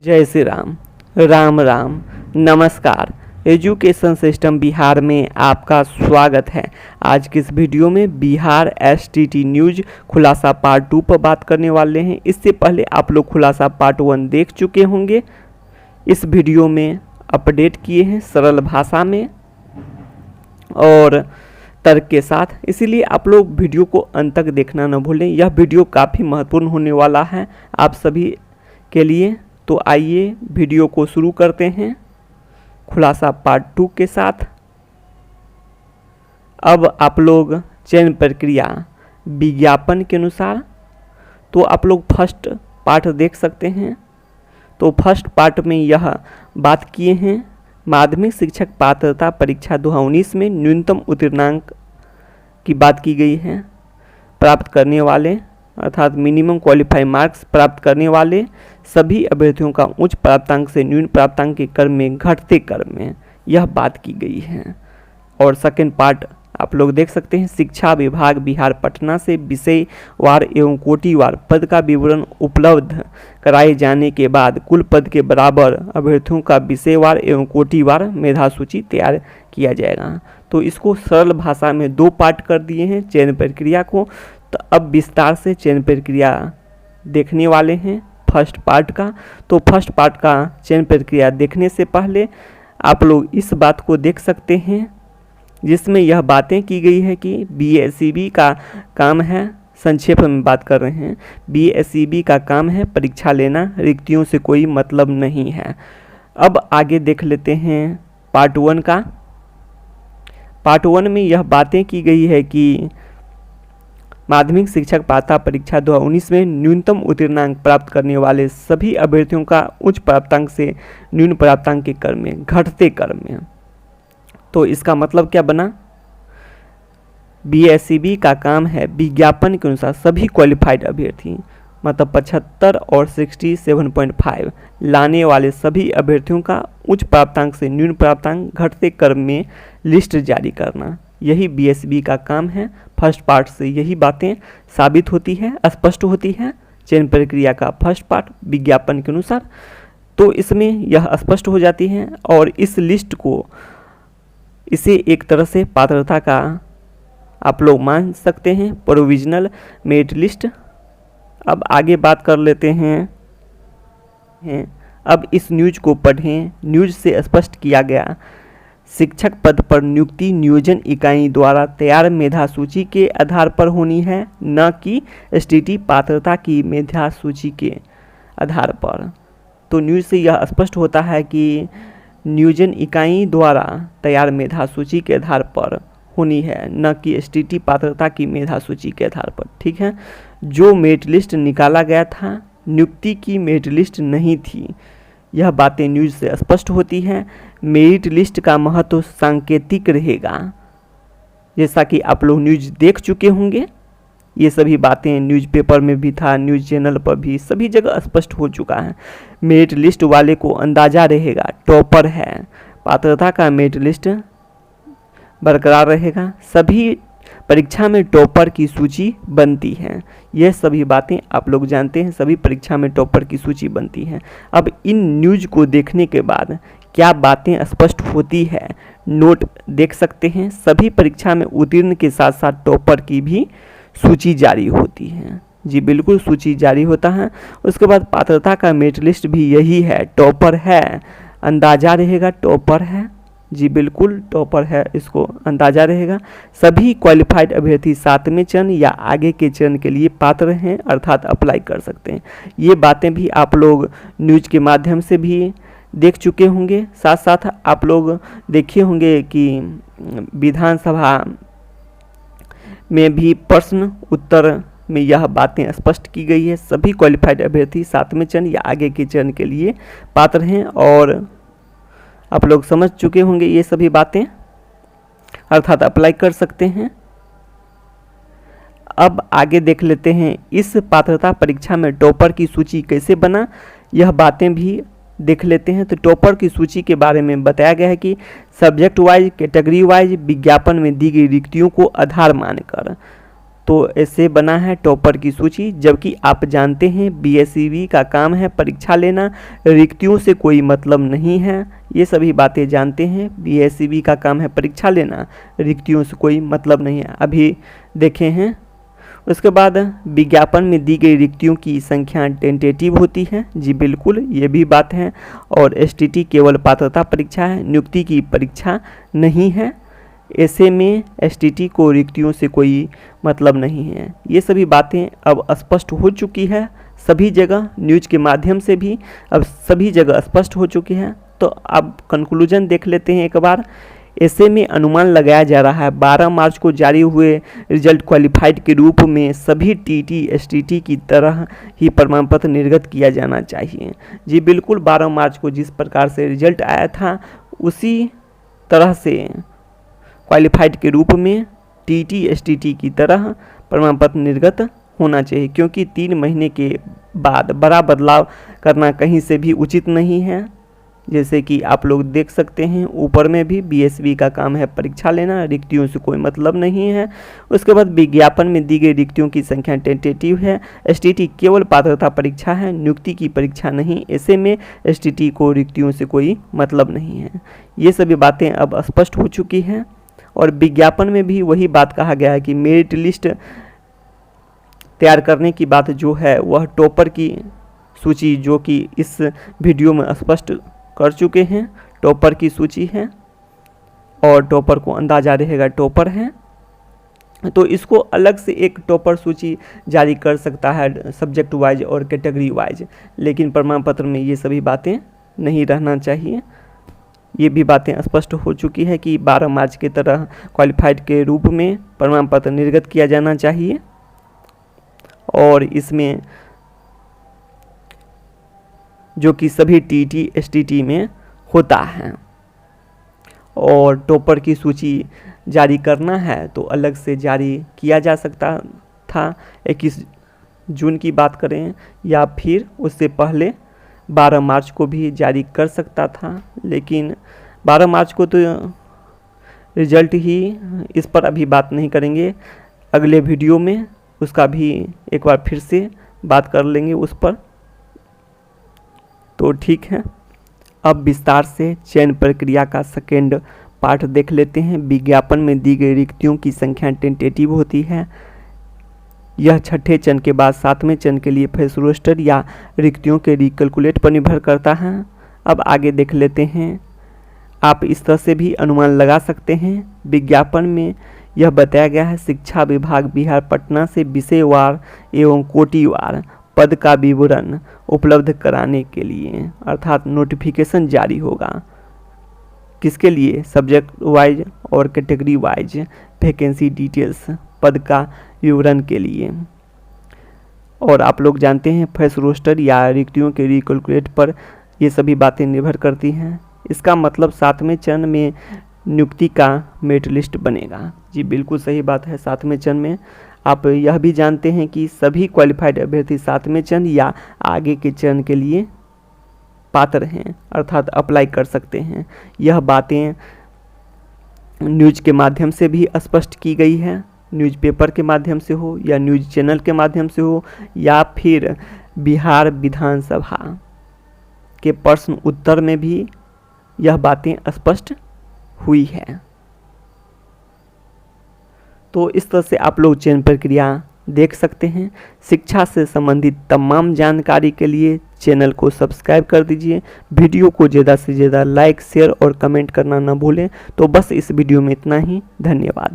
जय श्री राम। राम राम। नमस्कार। Education system Bihar में आपका स्वागत है। आज की इस वीडियो में बिहार एसटीटी न्यूज खुलासा पार्ट 2 पर बात करने वाले हैं। इससे पहले आप लोग खुलासा पार्ट 1 देख चुके होंगे। इस वीडियो में अपडेट किए हैं सरल भाषा में और तर्क के साथ, इसीलिए आप लोग वीडियो को अंत तक देखना न भूलें। यह वीडियो काफ़ी महत्वपूर्ण होने वाला है आप सभी के लिए। तो आइए वीडियो को शुरू करते हैं खुलासा पार्ट 2 के साथ। अब आप लोग चयन प्रक्रिया विज्ञापन के अनुसार तो आप लोग फर्स्ट पार्ट देख सकते हैं। तो फर्स्ट पार्ट में यह बात किए हैं माध्यमिक शिक्षक पात्रता परीक्षा 2019 में न्यूनतम उत्तीर्णांक की बात की गई है। प्राप्त करने वाले अर्थात मिनिमम क्वालिफाइंग मार्क्स प्राप्त करने वाले सभी अभ्यर्थियों का उच्च प्राप्तांक से न्यून प्राप्तांक के क्रम में घटते क्रम में यह बात की गई है। और सेकेंड पार्ट आप लोग देख सकते हैं शिक्षा विभाग बिहार पटना से विषयवार एवं कोटिवार पद का विवरण उपलब्ध कराए जाने के बाद कुल पद के बराबर अभ्यर्थियों का विषयवार एवं कोटिवार मेधा सूची तैयार किया जाएगा। तो इसको सरल भाषा में 2 पार्ट कर दिए हैं चयन प्रक्रिया को। तो अब विस्तार से चयन प्रक्रिया देखने वाले हैं फर्स्ट पार्ट का। तो फर्स्ट पार्ट का चयन प्रक्रिया देखने से पहले आप लोग इस बात को देख सकते हैं जिसमें यह बातें की गई है कि बीएसईबी का काम है, संक्षेप में बात कर रहे हैं, बीएसईबी का काम है परीक्षा लेना, रिक्तियों से कोई मतलब नहीं है। अब आगे देख लेते हैं पार्ट 1 का। पार्ट 1 में यह बातें की गई है कि माध्यमिक शिक्षक पात्रता परीक्षा 2019 में न्यूनतम उत्तीर्णांक प्राप्त करने वाले सभी अभ्यर्थियों का उच्च प्राप्तांक से न्यून प्राप्तांक के क्रम में घटते क्रम में। तो इसका मतलब क्या बना, बीएसईबी का काम है विज्ञापन के अनुसार सभी क्वालिफाइड अभ्यर्थी मतलब 75 और 67.5 लाने वाले सभी अभ्यर्थियों का उच्च प्राप्तांक से न्यून प्राप्तांक घटते क्रम में लिस्ट जारी करना, यही बीएसईबी का काम है। फर्स्ट पार्ट से यही बातें साबित होती है, स्पष्ट होती है चयन प्रक्रिया का फर्स्ट पार्ट विज्ञापन के अनुसार। तो इसमें यह स्पष्ट हो जाती है और इस लिस्ट को इसे एक तरह से पात्रता का आप लोग मान सकते हैं, प्रोविजनल मेरिट लिस्ट। अब आगे बात कर लेते हैं। अब इस न्यूज को पढ़ें। न्यूज से स्पष्ट किया गया शिक्षक पद पर नियुक्ति नियोजन इकाई द्वारा तैयार मेधा सूची के आधार पर होनी है, न कि एसटीटी पात्रता की मेधा सूची के आधार पर। तो न्यूज से यह स्पष्ट होता है कि नियोजन इकाई द्वारा तैयार मेधा सूची के आधार पर होनी है, न कि एसटीटी पात्रता की मेधा सूची के आधार पर। ठीक है, जो मेरिट लिस्ट निकाला गया था नियुक्ति की मेरिट लिस्ट नहीं थी, यह बातें न्यूज से स्पष्ट होती हैं। मेरिट लिस्ट का महत्व सांकेतिक रहेगा, जैसा कि आप लोग न्यूज देख चुके होंगे। ये सभी बातें न्यूज़पेपर में भी था, न्यूज़ चैनल पर भी सभी जगह स्पष्ट हो चुका है। मेरिट लिस्ट वाले को अंदाजा रहेगा टॉपर है, पात्रता का मेरिट लिस्ट बरकरार रहेगा। सभी परीक्षा में टॉपर की सूची बनती है, यह सभी बातें आप लोग जानते हैं, सभी परीक्षा में टॉपर की सूची बनती है। अब इन न्यूज को देखने के बाद क्या बातें स्पष्ट होती है नोट देख सकते हैं। सभी परीक्षा में उत्तीर्ण के साथ साथ टॉपर की भी सूची जारी होती है। जी बिल्कुल, सूची जारी होता है। उसके बाद पात्रता का मेरिट लिस्ट भी यही है, टॉपर है, अंदाजा रहेगा टॉपर है। जी बिल्कुल, टॉपर है, इसको अंदाजा रहेगा। सभी क्वालिफाइड अभ्यर्थी 7वें चरण या आगे के चरण के लिए पात्र हैं, अर्थात अप्लाई कर सकते हैं। ये बातें भी आप लोग न्यूज के माध्यम से भी देख चुके होंगे। साथ साथ आप लोग देखे होंगे कि विधानसभा में भी प्रश्न उत्तर में यह बातें स्पष्ट की गई है। सभी क्वालिफाइड अभ्यर्थी 7वें चरण या आगे के चरण के लिए पात्र हैं और आप लोग समझ चुके होंगे ये सभी बातें, अर्थात अप्लाई कर सकते हैं। अब आगे देख लेते हैं इस पात्रता परीक्षा में टॉपर की सूची कैसे बना, यह बातें भी देख लेते हैं। तो टॉपर की सूची के बारे में बताया गया है कि सब्जेक्ट वाइज कैटेगरी वाइज विज्ञापन में दी गई रिक्तियों को आधार मानकर तो ऐसे बना है टॉपर की सूची, जबकि आप जानते हैं बीएसईबी का काम है परीक्षा लेना, रिक्तियों से कोई मतलब नहीं है। ये सभी बातें जानते हैं, बीएसईबी का काम है परीक्षा लेना, रिक्तियों से कोई मतलब नहीं है, अभी देखे हैं। उसके बाद विज्ञापन में दी गई रिक्तियों की संख्या टेंटेटिव होती है, जी बिल्कुल ये भी बात है। और एसटीटी केवल पात्रता परीक्षा है, नियुक्ति की परीक्षा नहीं है। ऐसे में एसटीटी को रिक्तियों से कोई मतलब नहीं है। ये सभी बातें अब स्पष्ट हो चुकी है सभी जगह, न्यूज के माध्यम से भी अब सभी जगह स्पष्ट हो चुकी है। तो अब कंक्लूजन देख लेते हैं एक बार। ऐसे में अनुमान लगाया जा रहा है 12 मार्च को जारी हुए रिजल्ट क्वालिफाइड के रूप में सभी टीटी एसटीटी की तरह ही प्रमाण पत्र निर्गत किया जाना चाहिए। जी बिल्कुल, 12 मार्च को जिस प्रकार से रिजल्ट आया था उसी तरह से क्वालिफाइड के रूप में टीटी एसटीटी की तरह प्रमाण पत्र निर्गत होना चाहिए, क्योंकि 3 महीने के बाद बड़ा बदलाव करना कहीं से भी उचित नहीं है। जैसे कि आप लोग देख सकते हैं ऊपर में भी बीएसवी का काम है परीक्षा लेना, रिक्तियों से कोई मतलब नहीं है। उसके बाद विज्ञापन में दी गई रिक्तियों की संख्या टेंटेटिव है, एसटीटी केवल पात्रता परीक्षा है, नियुक्ति की परीक्षा नहीं। ऐसे में एसटीटी को रिक्तियों से कोई मतलब नहीं है। ये सभी बातें अब स्पष्ट हो चुकी हैं। और विज्ञापन में भी वही बात कहा गया है कि मेरिट लिस्ट तैयार करने की बात जो है वह टॉपर की सूची, जो कि इस वीडियो में स्पष्ट कर चुके हैं, टॉपर की सूची है और टॉपर को अंदाजा रहेगा टॉपर है, तो इसको अलग से एक टॉपर सूची जारी कर सकता है सब्जेक्ट वाइज और कैटेगरी वाइज, लेकिन प्रमाण पत्र में ये सभी बातें नहीं रहना चाहिए। ये भी बातें स्पष्ट हो चुकी है कि 12 मार्च की तरह क्वालिफाइड के रूप में प्रमाण पत्र निर्गत किया जाना चाहिए और इसमें जो कि सभी टीटी एसटीटी में होता है। और टॉपर की सूची जारी करना है तो अलग से जारी किया जा सकता था, 21 जून की बात करें या फिर उससे पहले 12 मार्च को भी जारी कर सकता था, लेकिन 12 मार्च को तो रिजल्ट ही, इस पर अभी बात नहीं करेंगे, अगले वीडियो में उसका भी एक बार फिर से बात कर लेंगे उस पर। तो ठीक है, अब विस्तार से चयन प्रक्रिया का सेकेंड पार्ट देख लेते हैं। विज्ञापन में दी गई रिक्तियों की संख्या टेंटेटिव होती है। यह छठे चरण के बाद 7वें चरण के लिए फेस रोस्टर या रिक्तियों के रिकैलकुलेट पर निर्भर करता है। अब आगे देख लेते हैं। आप इस तरह से भी अनुमान लगा सकते हैं। विज्ञापन में यह बताया गया है शिक्षा विभाग बिहार पटना से विषयवार एवं कोटिवार पद का विवरण उपलब्ध कराने के लिए, अर्थात नोटिफिकेशन जारी होगा। किसके लिए? सब्जेक्ट वाइज और कैटेगरी वाइज वैकेंसी डिटेल्स, पद का विवरण के लिए। और आप लोग जानते हैं फेस रोस्टर या रिक्तियों के रिकैलकुलेट पर ये सभी बातें निर्भर करती हैं। इसका मतलब 7वें चरण में नियुक्ति का मेरिट लिस्ट बनेगा। जी बिल्कुल सही बात है। 7वें चरण में आप यह भी जानते हैं कि सभी क्वालिफाइड अभ्यर्थी 7वें चरण या आगे के चरण के लिए पात्र हैं, अर्थात अप्लाई कर सकते हैं। यह बातें न्यूज के माध्यम से भी स्पष्ट की गई है, न्यूज़पेपर के माध्यम से हो या न्यूज चैनल के माध्यम से हो या फिर बिहार विधानसभा के प्रश्न उत्तर में भी यह बातें स्पष्ट हुई है। तो इस तरह से आप लोग चयन प्रक्रिया देख सकते हैं। शिक्षा से संबंधित तमाम जानकारी के लिए चैनल को सब्सक्राइब कर दीजिए। वीडियो को ज़्यादा से ज़्यादा लाइक, शेयर और कमेंट करना ना भूलें। तो बस इस वीडियो में इतना ही। धन्यवाद।